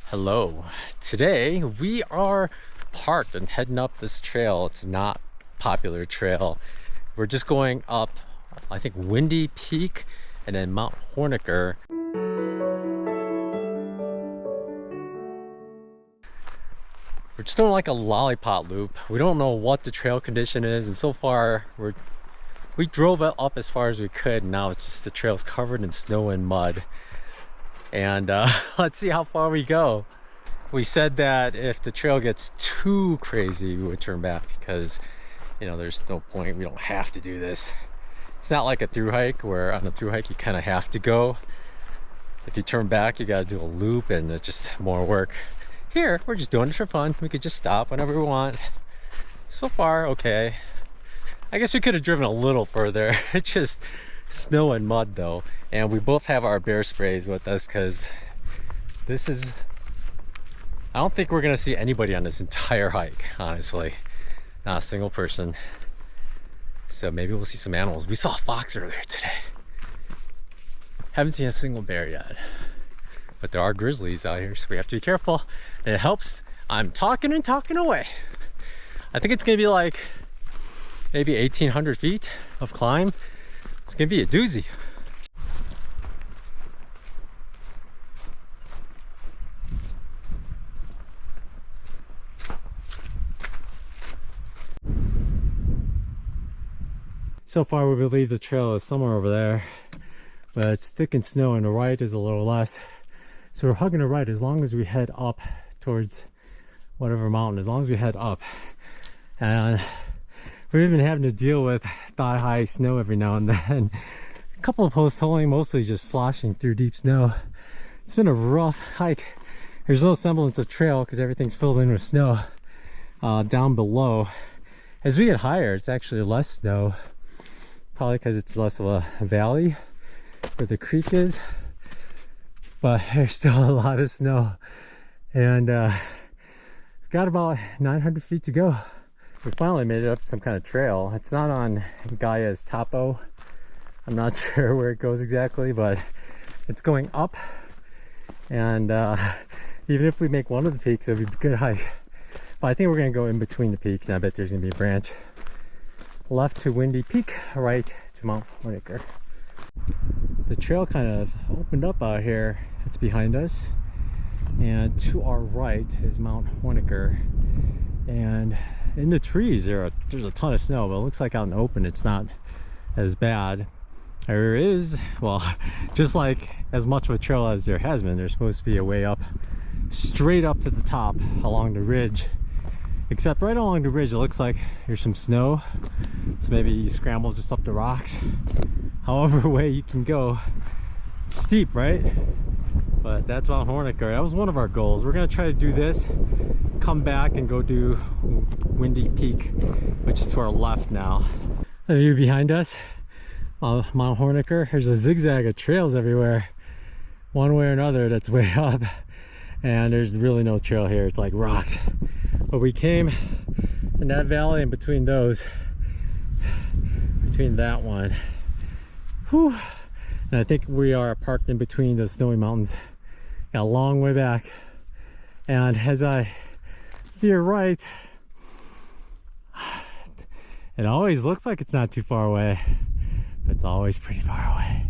Hello. Today we are parked and heading up this trail. It's not a popular trail. We're just going up, I think, Windy Peak and then Mount Horniker. We're just doing like a lollipop loop. We don't know what the trail condition is, and so far we drove it up as far as we could, and now it's just the trail's covered in snow and mud. And let's see how far we go. We said that if the trail gets too crazy, we would turn back because, you know, there's no point. We don't have to do this. It's not like a through hike where on a through hike you kind of have to go. If you turn back, you got to do a loop and it's just more work. Here, we're just doing it for fun. We could just stop whenever we want. So far, okay. I guess we could have driven a little further. It's just snow and mud though, and we both have our bear sprays with us because this is, I don't think we're gonna see anybody on this entire hike, honestly. Not a single person. So maybe we'll see some animals. We saw a fox earlier today. Haven't seen a single bear yet, but there are grizzlies out here, so we have to be careful. And it helps I'm talking and talking away. I think it's gonna be like maybe 1,800 feet of climb. It's gonna be a doozy. So far we believe the trail is somewhere over there, but it's thick and snow, and the right is a little less. So we're hugging the right as long as we head up towards whatever mountain, as long as we head up. And we've been having to deal with thigh-high snow every now and then. A couple of post-holing, mostly just sloshing through deep snow. It's been a rough hike. There's no semblance of trail because everything's filled in with snow down below. As we get higher, it's actually less snow. Probably because it's less of a valley where the creek is. But there's still a lot of snow. And we've got about 900 feet to go. We finally made it up to some kind of trail. It's not on Gaia's topo. I'm not sure where it goes exactly, but it's going up. And even if we make one of the peaks, it'll be a good hike. But I think we're gonna go in between the peaks, and I bet there's gonna be a branch. Left to Windy Peak, right to Mount Horniker. The trail kind of opened up out here. It's behind us. And to our right is Mount Horniker. And in the trees there's a ton of snow, but it looks like out in the open it's not as bad. There is, well, just like as much of a trail as there has been, there's supposed to be a way up, straight up to the top along the ridge. Except right along the ridge it looks like there's some snow, so maybe you scramble just up the rocks. However way you can go. Steep, right? But that's Mount Horniker. That was one of our goals. We're gonna try to do this, come back and go do Windy Peak, which is to our left now. The view behind us, Mount Horniker. There's a zigzag of trails everywhere, one way or another, that's way up. And there's really no trail here, it's like rocks. But we came in that valley in between those, between that one. Whew. And I think we are parked in between those snowy mountains. Got a long way back. And as I veer right, it always looks like it's not too far away, but it's always pretty far away.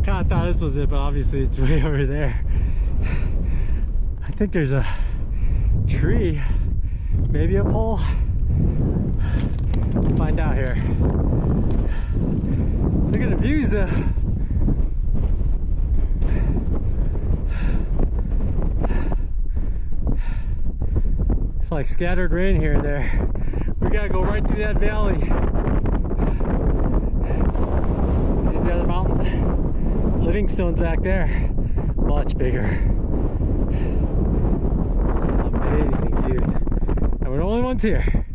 Kind of thought this was it, but obviously it's way over there. I think there's a tree, maybe a pole. We'll find out here. Look at the views though. It's like scattered rain here and there. We gotta go right through that valley. There's the other mountains. Livingstone's back there. Much bigger. Amazing views. And we're the only ones here.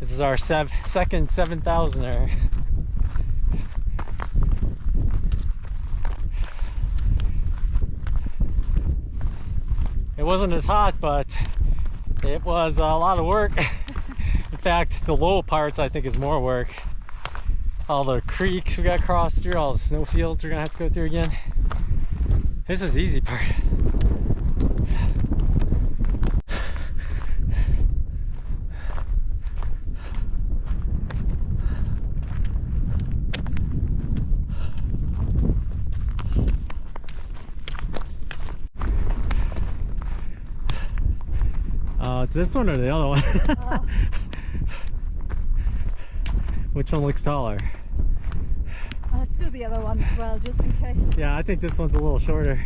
This is our second 7,000er. It wasn't as hot, but it was a lot of work. In fact, the low parts I think is more work. All the creeks we got to cross through, all the snow fields we're gonna have to go through again. This is the easy part. It's this one or the other one? Which one looks taller? Let's do the other one as well, just in case. Yeah, I think this one's a little shorter.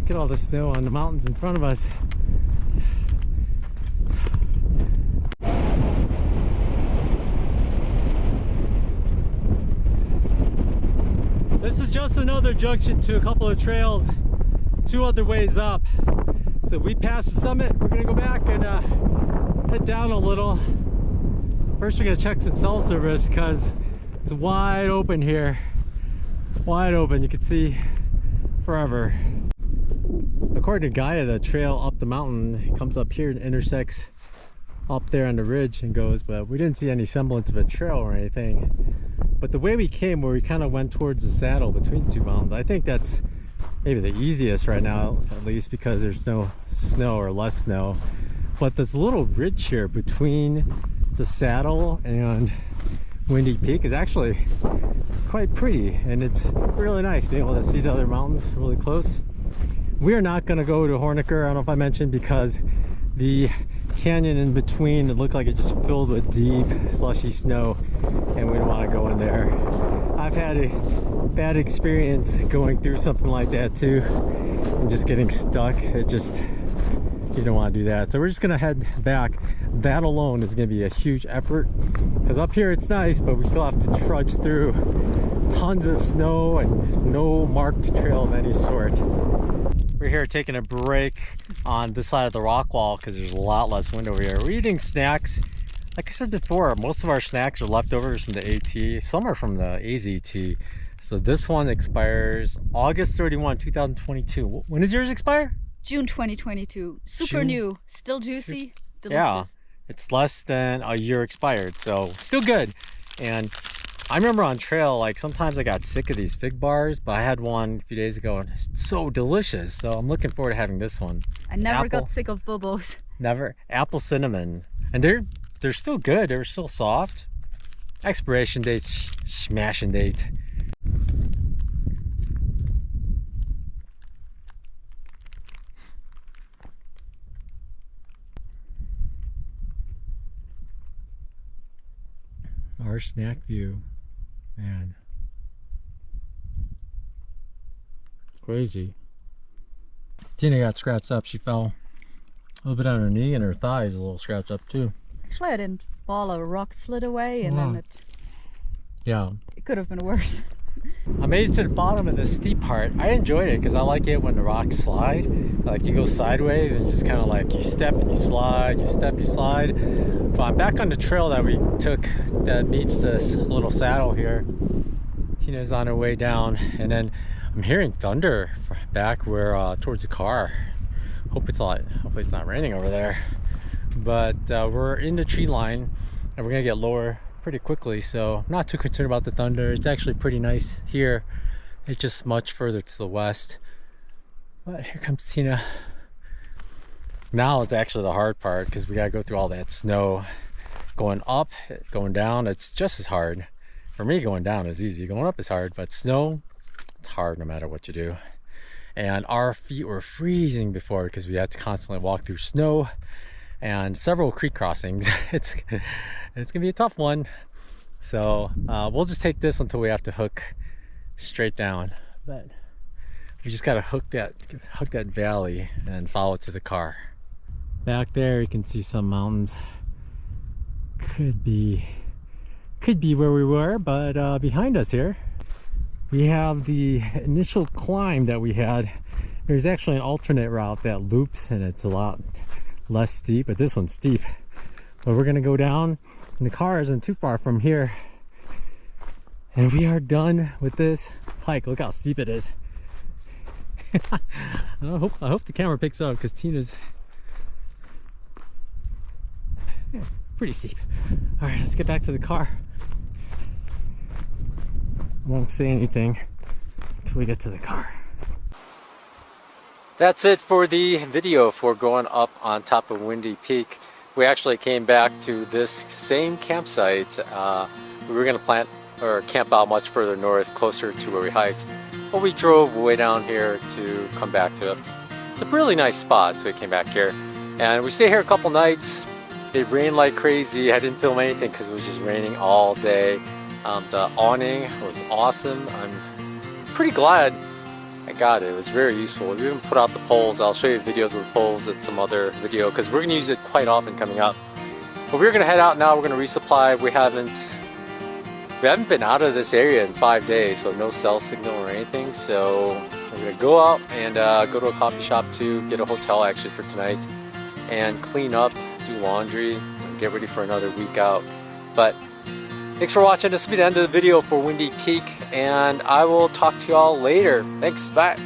Look at all the snow on the mountains in front of us. This is just another junction to a couple of trails, 2 other ways up. So we passed the summit, we're gonna go back and head down a little. First we're gonna check some cell service because it's wide open here. Wide open, you can see forever. According to Gaia, the trail up the mountain comes up here and intersects up there on the ridge and goes, but we didn't see any semblance of a trail or anything. But the way we came, where we kind of went towards the saddle between 2 mountains, I think that's maybe the easiest right now, at least because there's no snow or less snow. But this little ridge here between the saddle and Windy Peak is actually quite pretty, and it's really nice being able to see the other mountains really close. We are not going to go to Horniker, I don't know if I mentioned, because the canyon in between, it looked like it just filled with deep slushy snow, and we don't want to go in there. I've had a bad experience going through something like that too, and just getting stuck. It just, you don't want to do that. So we're just gonna head back. That alone is gonna be a huge effort, because up here it's nice, but we still have to trudge through tons of snow and no marked trail of any sort. We're here taking a break on this side of the rock wall because there's a lot less wind over here. We're eating snacks. Like I said before, most of our snacks are leftovers from the AT. Some are from the AZT. So this one expires August 31, 2022. When does yours expire? June 2022. Super new. Still juicy. Delicious. Yeah, it's less than a year expired. So still good. And I remember on trail, like sometimes I got sick of these fig bars, but I had one a few days ago and it's so delicious. So I'm looking forward to having this one. I never got sick of Bobos. Never. Apple cinnamon. And they're still good. They're still soft. Expiration date, smashing date. Our snack view, man, crazy. Tina got scratched up. She fell a little bit on her knee, and her thigh is a little scratched up too. Actually, I didn't fall. A rock slid away, and then it could have been worse. I made it to the bottom of this steep part. I enjoyed it because I like it when the rocks slide. Like you go sideways and just kind of like you step and you slide, you step, you slide. But I'm back on the trail that we took that meets this little saddle here. Tina's on her way down, and then I'm hearing thunder back where towards the car. Hopefully it's not raining over there. But we're in the tree line and we're gonna get lower pretty quickly, so I'm not too concerned about the thunder. It's actually pretty nice here. It's just much further to the west. But here comes Tina. Now it's actually the hard part because we gotta go through all that snow. Going up, going down, it's just as hard. For me, going down is easy. Going up is hard, but snow, it's hard no matter what you do. And our feet were freezing before because we had to constantly walk through snow and several creek crossings. It's gonna be a tough one. So we'll just take this until we have to hook straight down. But we just gotta hook that valley and follow it to the car. Back there you can see some mountains. Could be where we were, but behind us here we have the initial climb that we had There's actually an alternate route that loops and it's a lot less steep, but this one's steep. But we're gonna go down and the car isn't too far from here. And we are done with this hike. Look how steep it is. I hope the camera picks up because Tina's pretty steep. All right, let's get back to the car. I won't say anything until we get to the car. That's it for the video for going up on top of Windy Peak. We actually came back to this same campsite. We were going to camp out much further north, closer to where we hiked. But we drove way down here to come back to it. It's a really nice spot, so we came back here. And we stayed here a couple nights. It rained like crazy. I didn't film anything because it was just raining all day. The awning was awesome. I'm pretty glad I got it. It was very useful. We even put out the poles. I'll show you videos of the poles at some other video because we're going to use it quite often coming up. But we're going to head out now. We're going to resupply. We haven't been out of this area in 5 days, so no cell signal or anything. So we're going to go out and go to a coffee shop too, get a hotel actually for tonight, and clean up, do laundry, and get ready for another week out. But thanks for watching. This will be the end of the video for Windy Peak, and I will talk to y'all later. Thanks, bye.